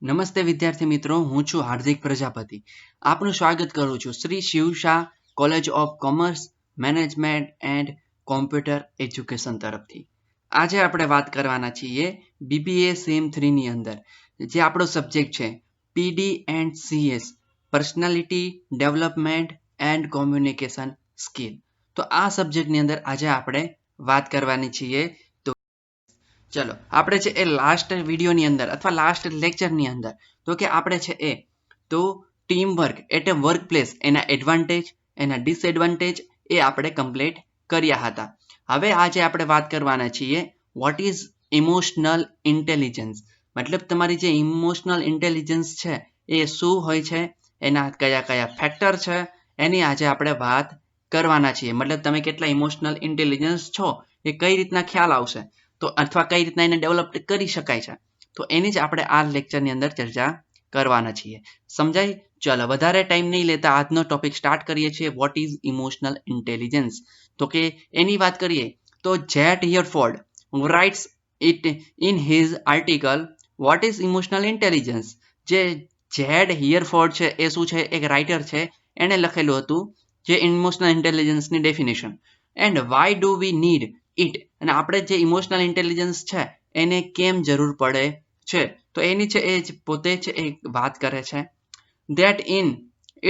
નમસ્તે વિદ્યાર્થી મિત્રો, હું છું હાર્દિક પ્રજાપતિ. આપનું સ્વાગત કરું છું Shri Shiv Shah college of commerce, management and computer education તરફથી. આજે આપણે વાત કરવાના છીએ બીબીએ સેમ 3 ની અંદર જે આપણો સબ્જેક્ટ છે PD and CS, personality development and communication skill. તો આ સબ્જેક્ટની અંદર આજે આપણે વાત કરવાની છીએ. ચલો આપણે છે એ લાસ્ટ વિડીયોની અંદર અથવા લાસ્ટ લેક્ચરની અંદર તો કે આપણે છે એ તો ટીમ વર્ક એટલે વર્ક પ્લેસ એના એડવાન્ટેજ એના ડિસએડવાન્ટેજ એ આપણે કમ્પ્લીટ કર્યા હતા. હવે આજે આપણે વાત કરવાના છીએ વોટ ઇઝ ઇમોશનલ ઇન્ટેલિજન્સ, મતલબ તમારી જે ઇમોશનલ ઇન્ટેલિજન્સ છે એ શું હોય છે, એના કયા કયા ફેક્ટર છે એની આજે આપણે વાત કરવાના છીએ. મતલબ તમે કેટલા ઇમોશનલ ઇન્ટેલિજન્સ છો એ કઈ રીતના ખ્યાલ આવશે તો અથવા કઈ રીતના એને ડેવલપ કરી શકાય છે તો એની જ આપણે આ લેક્ચરની અંદર ચર્ચા કરવાના છીએ. સમજાય? ચલો વધારે ટાઈમ નહીં લેતા આજનો ટોપિક સ્ટાર્ટ કરીએ છીએ. What is emotional intelligence? તો કે એની વાત કરીએ તો Jet Hereford writes it in his article what is emotional intelligence. જે જેડ હિયરફોર્ડ છે એ શું છે, એક રાઇટર છે, એણે લખેલું હતું જે ઇમોશનલ ઇન્ટેલિજન્સની definition. And why do we need it, અને આપણે જે ઇમોશનલ ઇન્ટેલિજન્સ છે એને કેમ જરૂર પડે છે તો એની છે એ પોતે છે એ વાત કરે છે. That in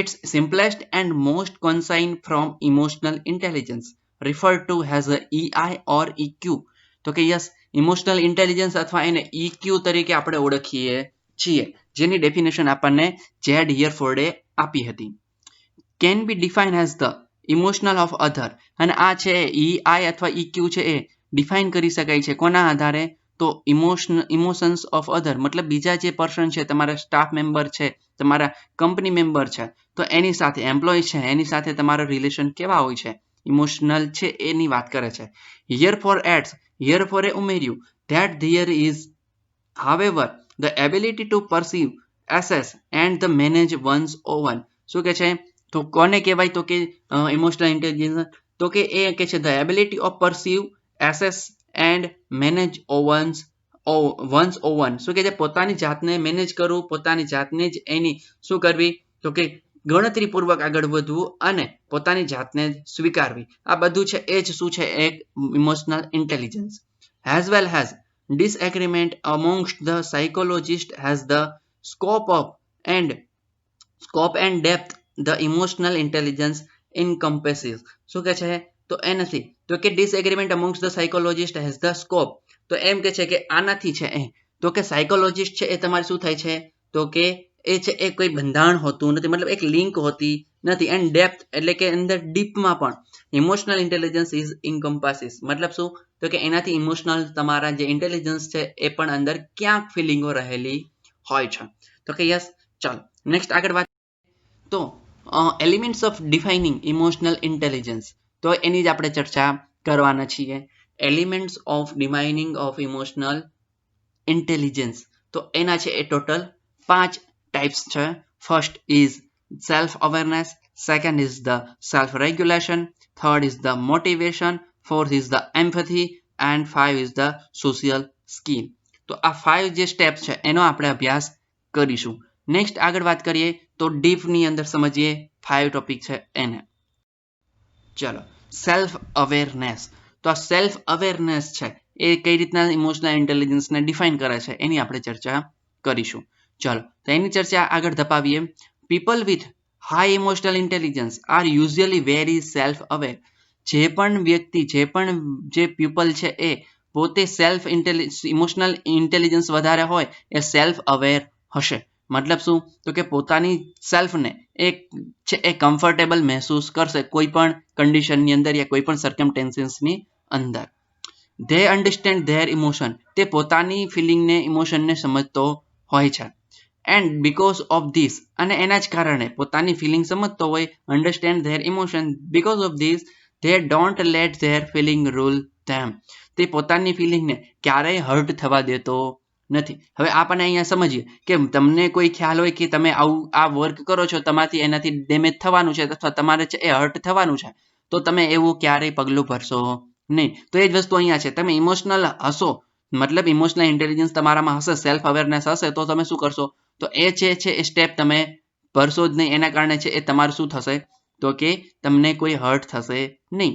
its simplest and most concise from emotional intelligence referred to as a EI or EQ. તો કે યસ, ઇમોશનલ ઇન્ટેલિજન્સ અથવા એને EQ તરીકે આપણે ઓળખીએ છીએ, જેની ડેફિનેશન આપણને જેડ હિયરફોર્ડે આપી હતી. Can be define as the emotional of other, અને આ છે EI અથવા EQ છે એ ડિફાઇન કરી શકાય છે કોના આધારે તો ઇમોશન્સ ઓફ અધર, મતલબ બીજા જે પર્સન છે, તમારા સ્ટાફ મેમ્બર છે, તમારા કંપની મેમ્બર છે, તો એની સાથે એમ્પ્લોય છે એની સાથે તમારા રિલેશન કેવા હોય છે, ઇમોશનલ છે એની વાત કરે છે. હિયરફોર એડ્સ, હિયરફોરે ઉમેર્યું that there is however the ability to perceive, assess and the manage one's own. શું કે છે તો કોને કહેવાય તો કે ઇમોશનલ ઇન્ટેલિજન્સ તો કે એ કે છે the ability of perceive, assess and manage one's own. શું કે છે પોતાની જાતને મેનેજ કરવું, પોતાની જાતને જ એની શું કરવી તો કે ગણતરીપૂર્વક આગળ વધવું અને પોતાની જાતને સ્વીકારવી. આ બધું છે એ જ શું છે એક emotional intelligence. as well as disagreement amongst the psychologists has the scope and depth the emotional intelligence encompasses. શું કે છે તો એ નથી તો કે disagreement amongst the psychologist has the scope, તો એમ કે છે કે આનાથી છે એ તો કે સાયકોલોજિસ્ટ છે એ તમારે શું થાય છે તો કે એ છે એ કોઈ બંધારણ હોતું નથી, મતલબ એક લિંક હોતી નથી. એન્ડ ડેપ્થ એટલે કે અંદર ડીપમાં પણ ઇમોશનલ ઇન્ટેલિજન્સ ઇઝ ઇન્કમ્પાસિસ, મતલબ શું તો કે એનાથી ઇમોશનલ તમારા જે ઇન્ટેલિજન્સ છે એ પણ અંદર ક્યાંક ફિલિંગો રહેલી હોય છે. તો કે યસ, ચાલો નેક્સ્ટ આગળ વાત તો elements of defining emotional intelligence, તો એની જ આપણે ચર્ચા કરવાના છીએ. Elements of defining of emotional intelligence, તો એના છે એ ટોટલ 5 ટાઈપ્સ છે. First is self awareness, second is the self regulation, third is the motivation, fourth is the empathy and 5 is the social skill. તો આ 5 જે સ્ટેપ્સ છે એનો આપણે અભ્યાસ કરીશું. નેક્સ્ટ આગળ વાત કરીએ તો ડીપની અંદર સમજીએ 5 ટોપિક છે એને. ચલો, સેલ્ફ અવેરનેસ. તો આ સેલ્ફ અવેરનેસ છે એ કઈ રીતના ઇમોશનલ ઇન્ટેલિજન્સને ડિફાઇન કરે છે એની આપણે ચર્ચા કરીશું. ચલો તો એની ચર્ચા આગળ ધપાવીએ. People with high emotional intelligence are usually very self aware. જે પણ વ્યક્તિ જે પીપલ છે એ પોતે સેલ્ફ ઇમોશનલ ઇન્ટેલિજન્સ વધારે હોય એ સેલ્ફ અવેર હશે. મતલબ શું તો કે પોતાની સેલ્ફને એ કમ્ફર્ટેબલ મહેસૂસ કરશે કોઈ પણ કન્ડિશનની અંદર યા કોઈ પણ સર્કમસ્ટેન્સીસની અંદર. ધે અન્ડરસ્ટેન્ડ ધેર ઇમોશન, તે પોતાની ફિલિંગને ઇમોશનને સમજતો હોય છે. એન્ડ બીકોઝ ઓફ ધીસ, અને એના જ કારણે પોતાની ફિલિંગ સમજતો હોય, understand their emotion, because of this they don't let their feeling rule them. તે પોતાની ફિલિંગને ક્યારેય હર્ટ થવા દેતો નથી. હવે આપણને અહીંયા સમજીએ કે તમને કોઈ ખ્યાલ હોય કે તમે આવું આ વર્ક કરો છો, તમારાથી એનાથી ડેમેજ થવાનું છે અથવા તમારે છે એ હર્ટ થવાનું છે, તો તમે એવું ક્યારેય પગલું ભરશો નહીં. તો એ જ વસ્તુ અહીંયા છે, તમે ઇમોશનલ હશો, મતલબ ઇમોશનલ ઇન્ટેલિજન્સ તમારામાં હશે, સેલ્ફ અવેરનેસ હશે, તો તમે શું કરશો તો એ છે એ સ્ટેપ તમે ભરશો જ નહીં, એના કારણે છે એ તમારું શું થશે તો કે તમને કોઈ હર્ટ થશે નહીં.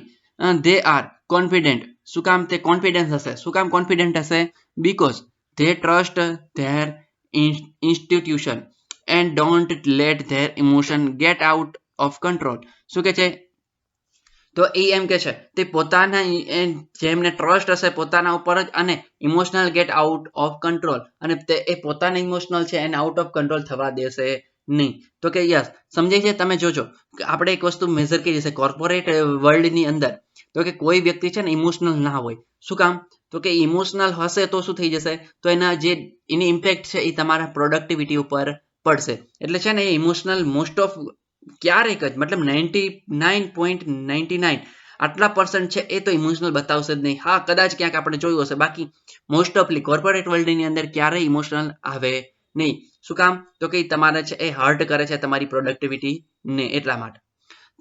They are confident. શું કામ તે કોન્ફિડન્સ હશે? શું કામ કોન્ફિડન્ટ હશે? Because they trust their institution and don't let their emotion get out of control. શું કે છે? તો એ એમ કે છે તે પોતાના જેમને ટ્રસ્ટ હશે પોતાના ઉપર જ અને emotional get out of control, અને તે એ પોતાના ઇમોશનલ છે એને આઉટ ઓફ કંટ્રોલ થવા દેશે નહીં. તો કે યસ, સમજાય છે? તમે જોજો કે આપણે એક વસ્તુ મેઝર કરી છે કોર્પોરેટ વર્લ્ડની અંદર, તો કે કોઈ વ્યક્તિ છે ને ઇમોશનલ ના હોય. શું કામ? તો કે ઇમોશનલ હશે તો શું થઈ જશે? તો એની ઇમ્પેક્ટ છે એ તમારા પ્રોડક્ટિવિટી ઉપર પડશે. એટલે છે ને એ ઇમોશનલ મોસ્ટ ઓફ ક્યારેક જ મતલબ 99.99 આટલા % છે એ તો ઇમોશનલ બતાવશે જ નહીં. હા, કદાચ ક્યાંક આપણે જોયું હશે, બાકી મોસ્ટ ઓફલી કોર્પોરેટ વર્લ્ડની અંદર ક્યારેય ઇમોશનલ આવે નહીં. શું કામ? તો કે તમારે છે એ હર્ટ કરે છે તમારી પ્રોડક્ટિવિટી ને, એટલા માટે.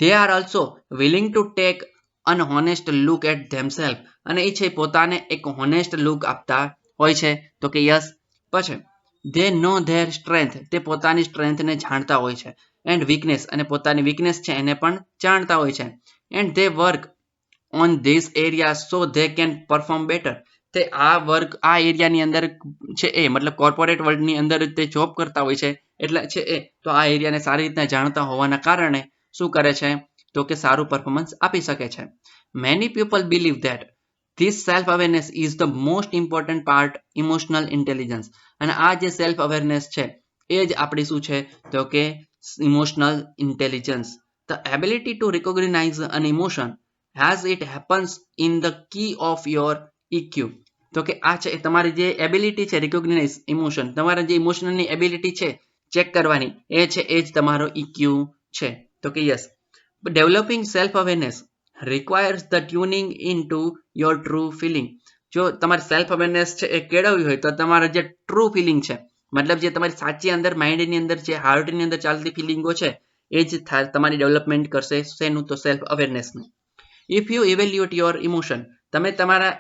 They are also willing to take an honest look at themselves, અને એ છે પોતાને એક હોનેસ્ટ લુક આપતા હોય છે. તો કે યસ. પછી they know their strength, તે પોતાની સ્ટ્રેન્થને જાણતા હોય છે, એન્ડ વીકનેસ, અને પોતાની વીકનેસ છે એને પણ જાણતા હોય છે. And they work on these areas so they can perform better. તે આ એરિયાની અંદર છે એ મતલબ કોર્પોરેટ વર્લ્ડની અંદર તે જોબ કરતા હોય છે, એટલે છે એ તો આ એરિયાને સારી રીતના જાણતા હોવાના કારણે શું કરે છે તો કે સારું પરફોર્મન્સ આપી શકે છે. Many people believe that this self awareness is the most important part emotional intelligence. અને આ જે સેલ્ફ અવેરનેસ છે એ જ આપણી શું છે તો કે emotional intelligence. The ability to recognize an emotion as it happens in the key of your EQ. તો કે આ છે તમારી જે એબિલિટી છે રિકોગ્નાઇઝ ઇમોશન, તમારા જે ઇમોશનલની એબિલિટી છે ચેક કરવાની, એ છે એ જ તમારો EQ છે. તો કે yes, developing self awareness requires the tuning into your true feeling. જો તમારી સેલ્ફ અવેરનેસ છે એ કેળવવી હોય તો તમારા જે ટ્રુ ફિલિંગ છે, મતલબ જે તમારી સાચી અંદર માઇન્ડની અંદર જે હાર્ટની અંદર ચાલતી ફિલિંગો છે એ જ તમારી ડેવલપમેન્ટ કરશે. શેનું? તો સેલ્ફ અવેરનેસનું. If you evaluate your emotion, તમે તમારા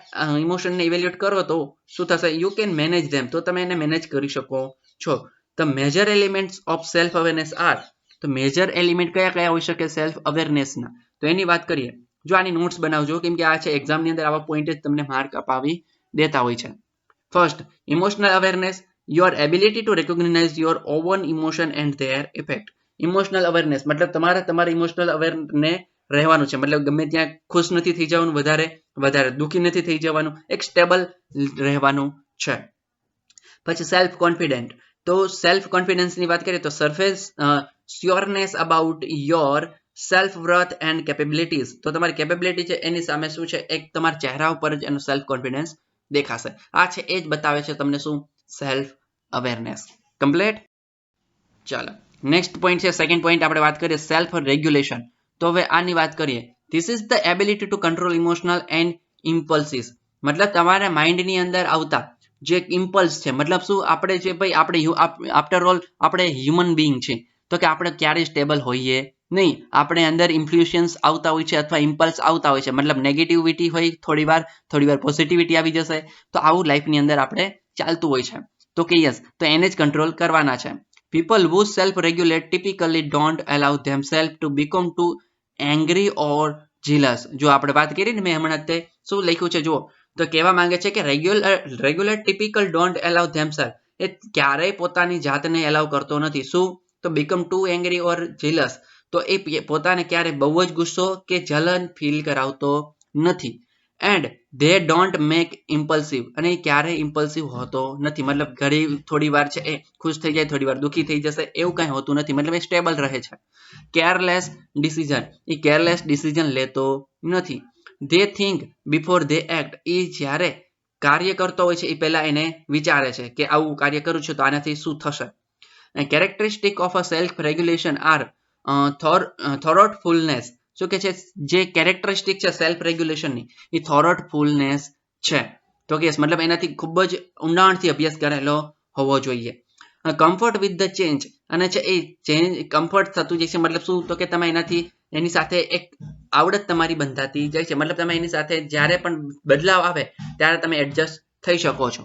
ઇમોશનને ઇવેલ્યુએટ કરો તો શું થશે? યુ કેન મેનેજ ધેમ, તો તમે એને મેનેજ કરી શકો છો. The major elements of self awareness are, તો મેજર એલિમેન્ટ કયા કયા હોઈ શકે સેલ્ફ અવેરનેસના? તો એની વાત કરીએ. જો આની નોટ્સ બનાવજો, કેમ કે આ છે એક્ઝામની અંદર આવા પોઈન્ટ જ તમને માર્ક અપાવી દેતા હોય છે. First, emotional awareness, your ability to recognise your oven emotion and there effect. Emotional awareness મતલબ તમારા ઇમોશનલ અવેરને રહેવાનું છે, મતલબ ગમે ત્યાં ખુશ નથી થઈ જવાનું, વધારે દુઃખી નથી થઈ જવાનું, એક સ્ટેબલ રહેવાનું છે. પછી સેલ્ફ કોન્ફિડન્ટ, તો સેલ્ફ કોન્ફિડન્સની વાત કરીએ તો surface sureness about your self worth and capabilities. તો તમારી કેપેબિલિટી છે એની સામે શું છે એક તમારા ચહેરા ઉપર જ એનું સેલ્ફ કોન્ફિડન્સ દેખાશે. આ છે એ જ બતાવે છે તમને શું સેલ્ફ અવેરનેસ. કમ્પ્લીટ. ચાલો નેક્સ્ટ પોઈન્ટ છે સેકન્ડ પોઈન્ટ આપણે વાત કરીએ સેલ્ફ રેગ્યુલેશન. તો હવે આની વાત કરીએ. This is the ability to control emotional and impulses. મતલબ તમારા માઇન્ડની અંદર આવતા જે ઇમ્પલ્સ છે, મતલબ શું આપણે જે ભાઈ આપણે આફ્ટર ઓલ આપણે હ્યુમન બીઈંગ છે, તો કે આપણે ક્યારેય સ્ટેબલ હોઈએ નહીં. આપણે અંદર ઇન્ફ્લુએન્સ આવતા હોય છે અથવા ઇમ્પલ્સ આવતા હોય છે, મતલબ નેગેટિવિટી હોય થોડી વાર પોઝિટિવિટી આવી જશે. તો આવું લાઈફની અંદર આપણે ચાલતું હોય છે. તો કે યસ, તો એને જ કંટ્રોલ કરવાના છે. People who self-regulate typically don't allow themselves to become too angry or jealous. જો આપણે વાત કરી ને મેં હમણાં તે શું લખ્યું છે જુઓ, તો કહેવા માંગે છે કે regular typical don't allow themself, એ ક્યારેય પોતાની જાતને એલાઉ કરતો નથી. શું? તો બીકમ ટુ એંગ્રી ઓર જેલસ, તો એ પોતાને ક્યારેય બહુ જ ગુસ્સો કે જલન ફીલ કરાવતો નથી. And they don't make impulsive, અને એ ક્યારેય ઇમ્પલ્સિવ હોતો નથી. મતલબ ઘડી થોડી વાર છે એ ખુશ થઈ જાય, થોડી વાર દુઃખી થઈ જશે, એવું કંઈ હોતું નથી. મતલબ એ સ્ટેબલ રહે છે. કેરલેસ ડિસિઝન, એ કેરલેસ ડિસિઝન લેતો નથી. They think before they act, એ જ્યારે કાર્ય કરતો હોય છે એ પહેલા એને વિચારે છે કે આવું કાર્ય કરું છું તો આનાથી શું થશે. Characteristic of a self regulation are thoughtfulness. શું કે છે જે કેરેક્ટરિસ્ટિક છે સેલ્ફ રેગ્યુલેશનની એ થોરોટફુલનેસ છે. તો કે મતલબ એનાથી ખૂબ જ ઊંડાણથી અભ્યાસ કરેલો હોવો જોઈએ. કમ્ફર્ટ વિથ ધ ચેન્જ, અને છે એ ચેન્જ કમ્ફર્ટ થતું જાય છે, મતલબ શું તો કે તમે એની સાથે એક આવડત તમારી બંધાતી જાય છે, મતલબ તમે એની સાથે જ્યારે પણ બદલાવ આવે ત્યારે તમે એડજસ્ટ થઈ શકો છો.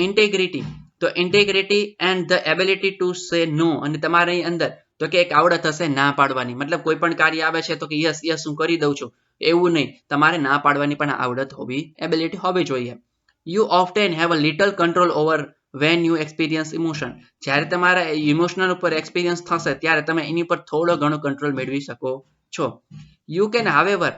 ઇન્ટેગ્રિટી, તો integrity and the ability to say no, અને તમારી અંદર તો કે એક આવડત હશે ના પાડવાની, મતલબ કોઈ પણ કાર્ય આવે છે તો કે યસ યસ હું કરી દઉં છું, એવું નહીં, તમારે ના પાડવાની પણ આવડત હોવી, એબિલિટી હોવી જોઈએ. You often have a little control over when you experience emotion, જ્યારે તમારા ઇમોશનલ ઉપર એક્સપિરિયન્સ થશે ત્યારે તમે એની પર થોડો ઘણો કંટ્રોલ મેળવી શકો છો. You can however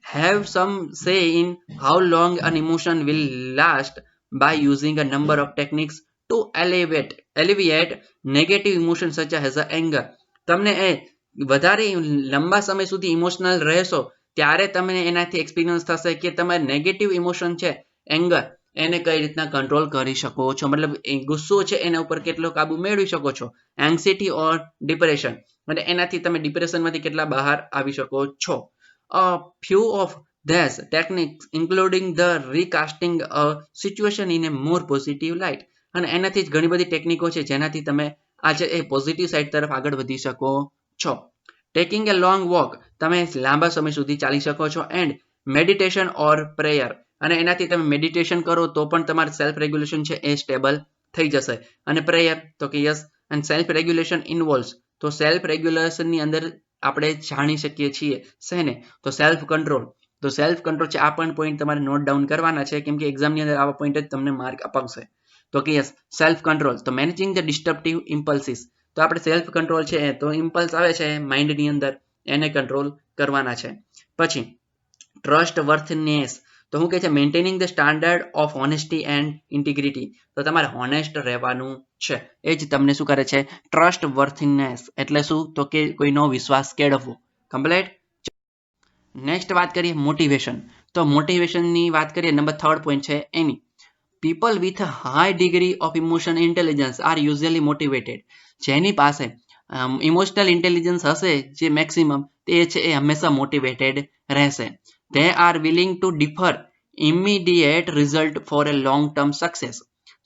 have some say in how long an emotion will last by using a number of techniques to alleviate negative emotions such as anger. તમને એ વધારે લંબા સમય સુધી ઇમોશનલ રહેશો ત્યારે તમને એનાથી એક્સપિરિયન્સ થશે કે તમારે નેગેટિવ ઇમોશન છે એંગર, એને કઈ રીતના કંટ્રોલ કરી શકો છો, મતલબ ગુસ્સો છે એના ઉપર કેટલો કાબુ મેળવી શકો છો, એન્ઝાઇટી ઓર ડિપ્રેશન, અને એનાથી તમે ડિપ્રેશનમાંથી કેટલા બહાર આવી શકો છો. A few of these techniques including the recasting a situation in a more positive light, અને એનાથી જ ઘણી બધી ટેકનિકો છે જેનાથી તમે આજે એ પોઝિટિવ સાઈડ તરફ આગળ વધી શકો છો. ટેકિંગ એ લોંગ વોક, તમે લાંબા સમય સુધી ચાલી શકો છો. એન્ડ મેડિટેશન ઓર પ્રેયર, અને એનાથી તમે મેડિટેશન કરો તો પણ તમારું સેલ્ફ રેગ્યુલેશન છે એ સ્ટેબલ થઈ જશે. અને પ્રેયર તો કે યસ, એન્ડ સેલ્ફ રેગ્યુલેશન ઇન્વોલ્વ્સ, તો સેલ્ફ રેગ્યુલેશનની અંદર આપણે જાણી શકીએ છીએ શેને, તો સેલ્ફ કંટ્રોલ. તો સેલ્ફ કંટ્રોલ છે, આ પણ પોઈન્ટ તમારે નોટ ડાઉન કરવાના છે કેમ કે એક્ઝામની અંદર આવા પોઈન્ટ જ તમને માર્ક અપાવશે. તો કે યસ સેલ્ફ કંટ્રોલ, તો મેનેજિંગ ધ ડિસ્ટર્બટિવ ઇમ્પલ્સિસ, તો આપણે સેલ્ફ કંટ્રોલ છે તો ઇમ્પલ્સ આવે છે માઇન્ડની અંદર એને કંટ્રોલ કરવાના છે. પછી ટ્રસ્ટ વર્થનેસ, તો શું કહે છે maintaining the standard of honesty and integrity, તો તમારે હોનેસ્ટ રહેવાનું છે, એ જ તમને શું કરે છે ટ્રસ્ટ વર્થનેસ, એટલે શું તો કે કોઈનો વિશ્વાસ કેળવવો. કમ્પ્લીટ. નેક્સ્ટ વાત કરીએ મોટિવેશન, તો મોટિવેશનની વાત કરીએ નંબર 3 પોઈન્ટ છે એની. People with high degree of emotion intelligence are usually motivated, જેની પાસે ઇમોશનલ ઇન્ટેલિજન્સ હશે જે મેક્સિમમ, તે છે એ હંમેશા મોટિવેટેડ રહેશે. They are willing to defer immediate result for a long term success.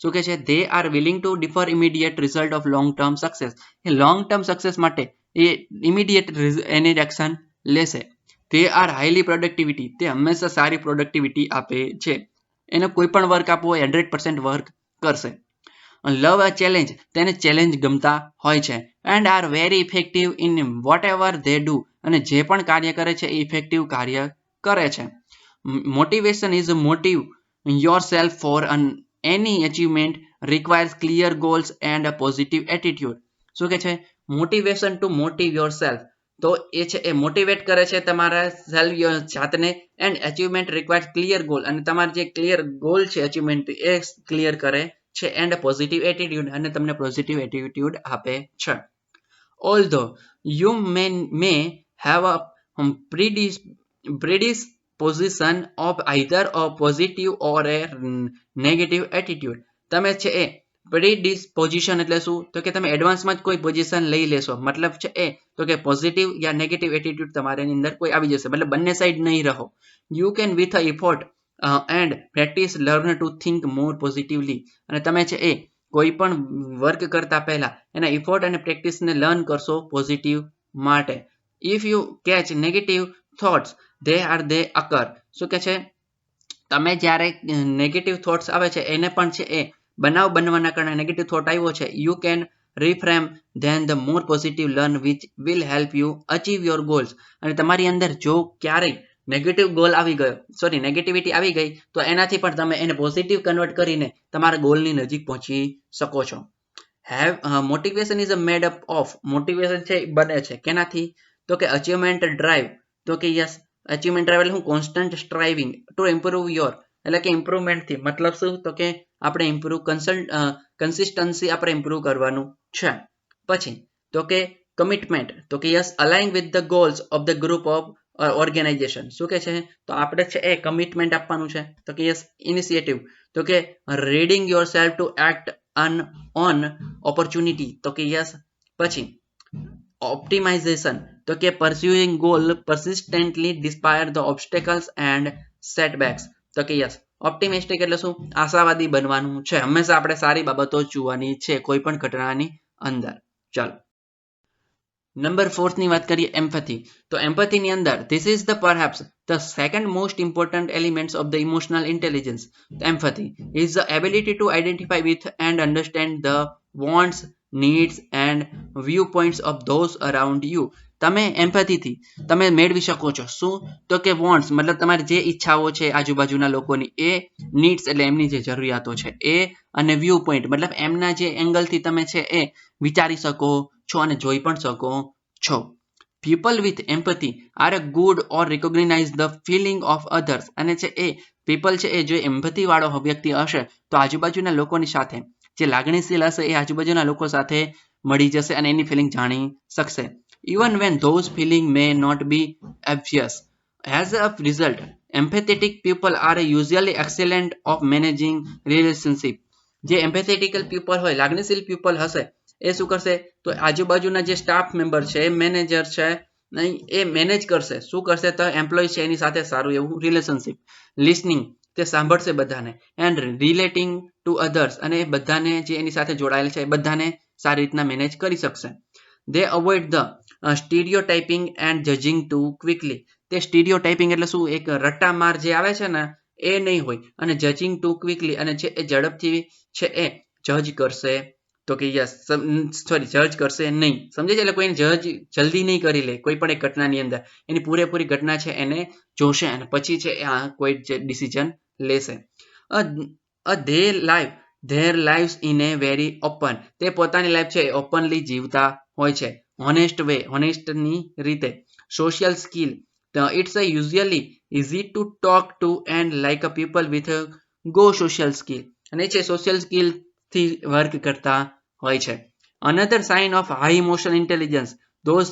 શું કે છે they are willing to defer immediate result of long term success, A long term success માટે એ immediate એની એક્શન લેશે. They are highly productivity, તે હંમેશા સારી productivity આપે છે, એને કોઈ પણ વર્ક આપવો હોય 100% વર્ક કરશે. લવ અ ચેલેન્જ, તેને ચેલેન્જ ગમતા હોય છે. And are very effective in vote ever they do, અને જે પણ કાર્ય કરે છે એ ઇફેક્ટિવ કાર્ય કરે છે. Motivation is motive your self for any achievement requires clear goals and a positive attitude. શું કે છે motivation to motive your self, તો એ છે એ મોટિવેટ કરે છે તમારા સેલ્ફ જાતને, and achievement requires clear goal, અને તમારા જે ક્લિયર ગોલ છે અચીવમેન્ટ એ ક્લિયર કરે છે, એન્ડ પોઝિટિવ એટીટ્યુડ, અને તમને પોઝિટિવ એટીટ્યુડ આપે છે. Although you may have a predisposition of either a positive or a negative attitude, તમે છે એ પ્રીડિસ્પોઝિશન એટલે શું તો કે તમે એડવાન્સમાં જ કોઈ પોઝિશન લઈ લેશો, મતલબ છે એ તો કે પોઝિટિવ યા નેગેટિવ એટીટ્યુડ તમારી અંદર કોઈ આવી જશે, મતલબ બંને સાઈડ નહીં રહો. You can with a effort and practice learn to think more positively, અને તમે છે એ કોઈ પણ વર્ક કરતા પહેલા એના ઇફોર્ટ અને પ્રેક્ટિસને લર્ન કરશો પોઝિટિવ માટે. If you catch negative thoughts they occur, શું કે છે તમે જ્યારે નેગેટિવ થોટ્સ આવે છે એને પણ છે એ બનાવ બનવાના કારણે નેગેટિવ થોટ આવ્યો છે, you can reframe then the more positive learn which will help you achieve your goals, અને તમારી અંદર જો ક્યારેય નેગેટિવ ગોલ આવી ગયો, સોરી નેગેટિવિટી આવી ગઈ, તો એનાથી પણ તમે એને પોઝિટિવ કન્વર્ટ કરીને તમારા ગોલની નજીક પહોંચી શકો છો. Motivation is a made up of, motivation છે બને છે કેનાથી તો કે અચીવમેન્ટ ડ્રાઈવ, તો કે યસ અચીવમેન્ટ ડ્રાઈવ એટલે હું કોન્સ્ટન્ટ સ્ટ્રાઇવિંગ ટુ ઇમ્પ્રુવ યોર, એટલે કે ઇમ્પ્રુવમેન્ટથી મતલબ શું તો કે આપણે ઇમ્પ્રુવ કન્સિસ્ટન્સી આપણે ઇમ્પ્રુવ કરવાનું છે. પછી તો કે કમિટમેન્ટ, તો કે yes align with the goals of the group of organization, શું કે છે તો આપણે છે એ કમિટમેન્ટ આપવાનું છે, તો કે યસ ઇનિશિયેટિવ, તો કે reading your self two act on opportunity, તો કે યસ. પછી ઓપ્ટિમાઇઝેશન, તો કે pursuing goal persistently despite the obstacles and setbacks, તો કે યસ ઓપ્ટિમિસ્ટિક એટલે શું આશાવાદી બનવાનું છે, હંમેશા આપણે સારી બાબતો જોવાની છે કોઈ પણ ઘટનાની અંદર. ચાલો નંબર 4 ની વાત કરીએ એમ્પથી. તો એમ્પથીની અંદર this is the perhaps the second most important elements of the emotional intelligence. Empathy is the ability to identify with and understand the wants, needs and view points of those around you. તમે એમ્પથીથી તમે મેળવી શકો છો શું? તો કે wants મતલબ તમારી જે ઈચ્છાઓ છે આજુબાજુના લોકોની, એ નીડ્સ એટલે એમની જે જરૂરિયાતો છે એ, અને વ્યૂ પોઈન્ટ મતલબ એમના જે એંગલથી તમે છે એ વિચારી શકો છો અને જોઈ પણ શકો છો. People with empathy are a good or recognize the feeling of others. અને છે એ પીપલ છે એ જો એમ્પથી વાળો વ્યક્તિ હશે તો આજુબાજુના લોકોની સાથે જે લાગણીશીલ હશે એ આજુબાજુના લોકો સાથે મળી જશે અને એની ફિલિંગ જાણી શકશે. Even when those feeling may not be obvious. As a result, empathetic people are usually excellent of managing relationship. જે એમ્પેથેટિકલ પીપલ હોય, લાગણીશીલ પીપલ હશે, એ શું કરશે? તો આજુબાજુના જે સ્ટાફ મેમ્બર છે, મેનેજર છે, એ મેનેજ કરશે. શું કરશે? તો એમ્પ્લોય છે એની સાથે સારું એવું રિલેશનશિપ. લિસનિંગ, તે સાંભળશે બધાને. એન્ડ રિલેટિંગ ટુ અધર્સ, અને બધાને જે એની સાથે જોડાયેલ છે એ બધાને સારી રીતના મેનેજ કરી શકશે. They avoid the stereotyping and judging too quickly. તે સ્ટીરિયોટાઇપિંગ એટલે શું? એક રટ્ટામાર જે આવે છે ને એ નહીં હોય. અને જજિંગ ટુ ક્વિકલી, અને જે એ ઝડપથી છે એ જજ કરશે. તો કે યસ, સોરી, જજ કરશે નહીં. સમજે છે? એટલે કોઈને જજ જલ્દી નહીં કરી લે કોઈ પણ એક ઘટનાની અંદર. એની પૂરેપૂરી ઘટના છે એને જોશે અને પછી છે કોઈ ડિસિઝન લેશે. They live there lives in A very open. તે પોતાની લાઈફ છે ઓપનલી જીવતા હોય છે. હોનેસ્ટ વે, હોનેસ્ટની રીતે. Social skill, it's usually easy to talk to and like a people with go social skill. અને છે સોશિયલ સ્કિલ થી વર્ક કરતા હોય છે. Another sign of high emotional intelligence, those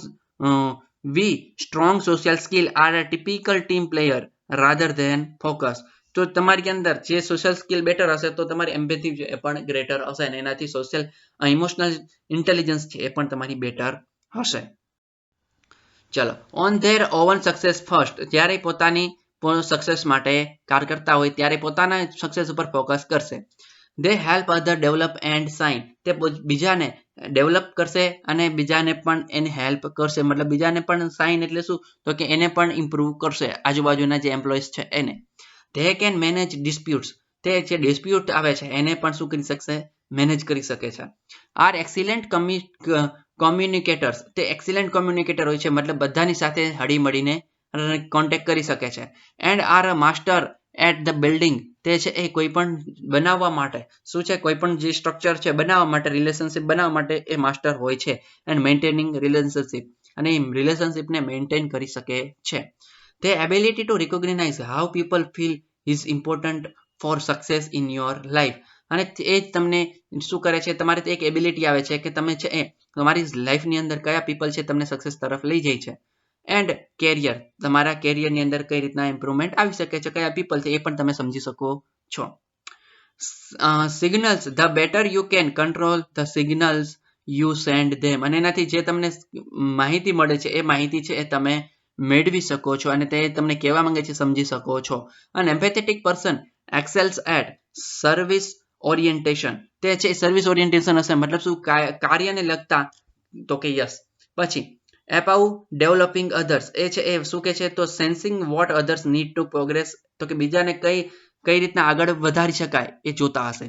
we strong social skill are a typical team player rather than focus. તો તમારી અંદર જે સોશિયલ સ્કિલ બેટર હશે તો તમારી એમ્પેથી એ પણ ગ્રેટર હશે અને એનાથી સોશિયલ ઇમોશનલ ઇન્ટેલિજન્સ છે એ પણ તમારી બેટર હશે. ચલો, on there oven success first. જ્યારે પોતાની સક્સેસ માટે કાર કરતા હોય ત્યારે પોતાના સક્સેસ ઉપર ફોકસ કરશે. They help other develop and shine. તે બીજાને ડેવલપ કરશે અને બીજાને પણ એને હેલ્પ કરશે. મતલબ બીજાને પણ સાઇન એટલે શું? તો કે એને પણ ઇમ્પ્રુવ કરશે આજુબાજુના જે એમ્પ્લોઈઝ છે એને. They can manage disputes. તે જે ડિસ્પ્યુટ આવે છે એને પણ શું કરી શકશે? મેનેજ કરી શકે છે. Are excellent communicators. તે એક્સિલેન્ટ કોમ્યુનિકેટર હોય છે, મતલબ બધાની સાથે હળી મળીને કોન્ટેક્ટ કરી શકે છે. And are a master at the building. તે છે એ કોઈ પણ બનાવવા માટે શું છે? કોઈ પણ જે સ્ટ્રક્ચર છે બનાવવા માટે, રિલેશનશિપ બનાવવા માટે એ માસ્ટર હોય છે. એન્ડ મેન્ટેનિંગ રિલેશનશિપ, અને એ રિલેશનશિપને મેન્ટેન કરી શકે છે. The ability to recognize how people feel is important for success in your life. અને એ જ તમને શું કરે છે? તમારે એક એબિલિટી આવે છે કે તમે છે એ તમારી લાઈફની અંદર કયા પીપલ છે તમને સક્સેસ તરફ લઈ જાય છે. એન્ડ કેરિયર, તમારા કેરિયરની અંદર કઈ રીતના ઇમ્પ્રુવમેન્ટ આવી શકે છે, કયા પીપલ છે એ પણ તમે સમજી શકો છો. Signals, the better you can control the signals you send them. અને એનાથી જે તમને માહિતી મળે છે એ માહિતી છે એ તમે મેળવી શકો છો અને તે તમને કહેવા માંગે છે સમજી શકો છો. અને empathetic person excels at service orientation. તે છે સર્વિસ ઓરિએન્ટેશન હશે, મતલબ શું? કાર્યને લગતા. તો કે યસ. પછી એપાઉ ડેવલપિંગ અધર્સ. એ છે એ શું કે છે? તો sensing what others need to progress. તો કે બીજાને કઈ રીતના આગળ વધારી શકાય એ જોતા હશે.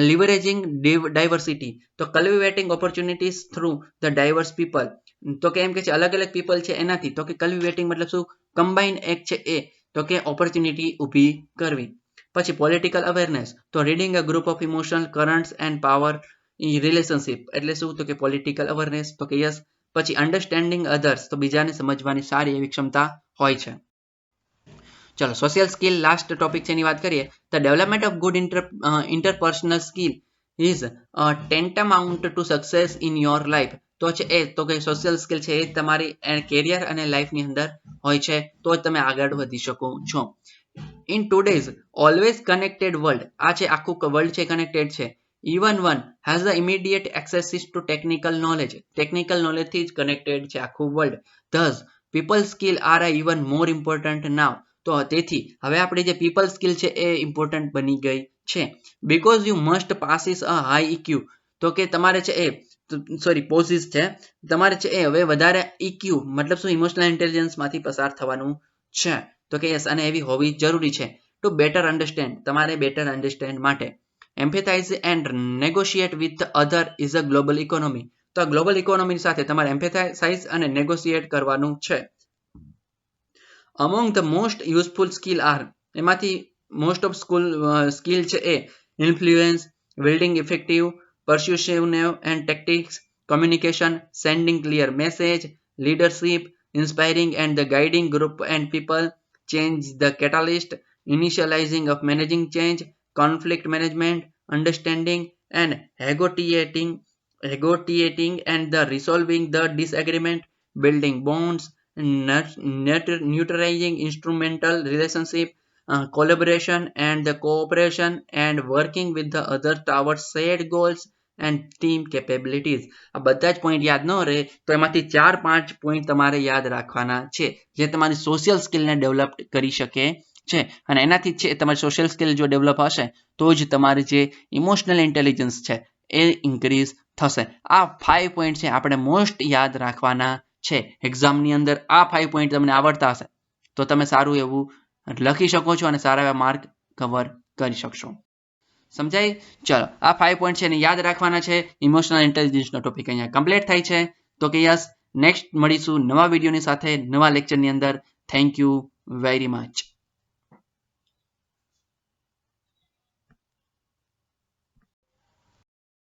Leveraging diversity. તો cultivating opportunities through the diverse people. તો કે એમ કે છે અલગ અલગ પીપલ છે એનાથી. તો કે કલ્ટિવેટિંગ મતલબ શું? કમ્બાઇન એક છે એ. તો કે ઓપોર્ચ્યુનિટી ઊભી કરવી. પછી પોલિટિકલ અવેરનેસ. તો reading a group of emotional currents end power relationship. એટલે શું? તો કે પોલિટિકલ અવેરનેસ. તો કે યસ. પછી અન્ડરસ્ટેન્ડિંગ અધર્સ. તો બીજાને સમજવાની સારી એવી ક્ષમતા હોય છે. ચલો, સોશિયલ સ્કિલ લાસ્ટ ટોપિક છે એની વાત કરીએ. The development of good interpersonal skill is tantamount to success in your life. તો છે એ તો કે સોશિયલ સ્કિલ છે એ તમારી કેરિયર અને લાઈફની અંદર હોય છે તો જ તમે આગળ વધી શકો છો. In today's always connected world. આ છે આખું વર્લ્ડ છે કનેક્ટેડ છે. Even one has the immediate accesses to technical knowledge. Technical નોલેજથી જ કનેક્ટેડ છે આખું world. Thus people skill are even more important now. તો તેથી હવે આપણી જે પીપલ સ્કિલ છે એ ઇમ્પોર્ટન્ટ બની ગઈ છે. Because you must passes a high EQ. તો કે તમારે છે એ સોરી પોઝિસ છે તમારે છે એ હવે વધારે EQ મતલબ શું ઇમોશનલ ઇન્ટેલિજન્સ માંથી પસાર થવાનું છે તો કે યસ અને એવી હોવી જરૂરી છે ટુ બેટર અન્ડરસ્ટેન્ડ તમારે બેટર અન્ડરસ્ટેન્ડ માટે empathize and negotiate with other is a global economy તો આ ગ્લોબલ ઇકોનોમી સાથે તમારે એમ્પેથાઇઝ અને નેગોશિએટ કરવાનું છે among the most useful skill are એમાંથી મોસ્ટ ઓફ સ્કિલ છે એ influence building effective persuasive and tactics, communication, sending clear message, leadership, inspiring and the guiding group and people, change the catalyst, initializing of managing change, conflict management, understanding and negotiating and the resolving the disagreement, building bonds, nurturing instrumental relationship, collaboration and the cooperation and working with the other towards shared goals and team capabilities આ બધા જ point યાદ ન રહે તો એમાંથી 4-5 point તમારે યાદ રાખવાના છે જે તમારી સોશિયલ સ્કિલને ડેવલપ કરી શકે છે અને એનાથી છે તમારી સોશિયલ સ્કિલ જો ડેવલપ હશે તો જ તમારી જે ઇમોશનલ ઇન્ટેલિજન્સ છે એ ઇન્ક્રીઝ થશે આ 5 પોઈન્ટ છે આપણે મોસ્ટ યાદ રાખવાના છે એક્ઝામની અંદર આ 5 પોઈન્ટ તમને આવડતા હશે તો તમે સારું એવું લખી શકો છો અને સારા એવા માર્ક કવર કરી શકશો સમજાય ચલો આ 5 પોઈન્ટ છે એને યાદ રાખવાના છે ઇમોશનલ ઇન્ટેલિજન્સનો ટોપિક અહીંયા કમ્પ્લીટ થાય છે તો કે યસ નેક્સ્ટ મળીશું નવા વિડીયોની સાથે નવા લેક્ચરની અંદર થેન્ક યુ વેરી મચ